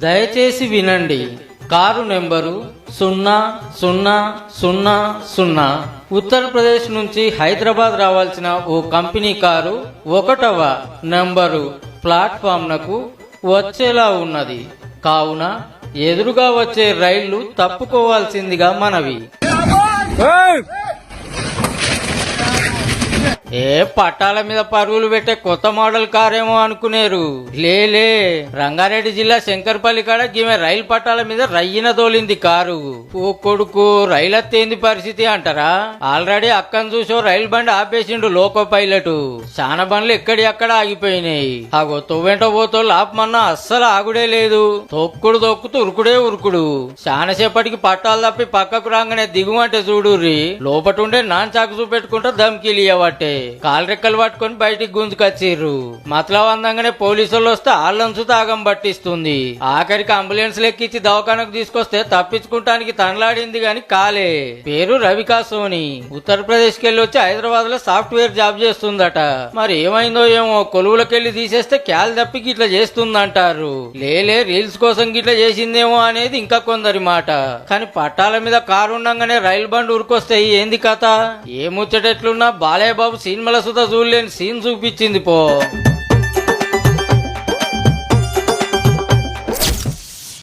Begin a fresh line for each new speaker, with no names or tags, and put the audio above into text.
దయచేసి వినండి. Car number 0000 Uttar Pradesh నుంచి హైదరాబాద్ రావాల్సిన ఓ కంపెనీ కారు 1వ నెంబరు ప్లాట్ఫామ్నకు వచ్చేలా ఉన్నది. కావున ఎదురుగా వచ్చే రైళ్లు తప్పుకోవాల్సిందిగా మనవి. ఏ పట్టాల మీద పరుగులు పెట్టే కొత్త మోడల్ కారేమో అనుకునేరు. లేలే, రంగారెడ్డి జిల్లా శంకర్పల్లి కాడ గిమె రైలు పట్టాల మీద రయ్యిన తోలింది కారు. ఓ కొడుకు, రైలత్తేంది పరిస్థితి అంటారా? ఆల్రెడీ అక్కను చూసో రైలు బండి ఆపేసిండు లోకో పైలట్. చాలా బండ్లు ఎక్కడి అక్కడ ఆగిపోయినాయి. అగో తొవ్వెంట పోతో లాపమన్నా అస్సలు ఆగుడే లేదు. తొక్కుడు తొక్కుతూ ఉరుకుడే ఉరుకుడు. చాలాసేపటికి పట్టాలు తప్పి పక్కకు రాగానే దిగుమంటే చూడుర్రి, లోపటుండే నాన్ చాకు చూపెట్టుకుంటా ధమ్కీలు ఇవ్వబట్టే కాలు రెక్కలు పట్టుకుని బయటికి గుంజుకొచ్చిర్రు. మతలబ్ అందంగానే పోలీసులు వస్తే ఆళ్ళంచు తాగం పట్టిస్తుంది. ఆఖరికి అంబులెన్స్ లెక్కించి దవాఖానకు తీసుకొస్తే తప్పించుకుంటానికి తనలాడింది గాని కాలే. పేరు రవికా సోని. ఉత్తరప్రదేశ్ కెళ్లి వచ్చి హైదరాబాద్ లో సాఫ్ట్వేర్ జాబ్ చేస్తుందట. మరి ఏమైందో ఏమో, కొలువులకెళ్లి తీసేస్తే క్యాల్ తప్పి గిట్లా చేస్తుందంటారు. లేలే, రీల్స్ కోసం గిట్లా చేసిందేమో అనేది ఇంకా కొందరి మాట. కానీ పట్టాల మీద కారు ఉండంగానే రైలు బండి ఉరికొస్తే ఏంది కథ? ఏ ముచ్చటెట్లున్నా బాలయ్య బాబు సినిమాల సుధా చూడలేని సీన్ చూపించింది పో.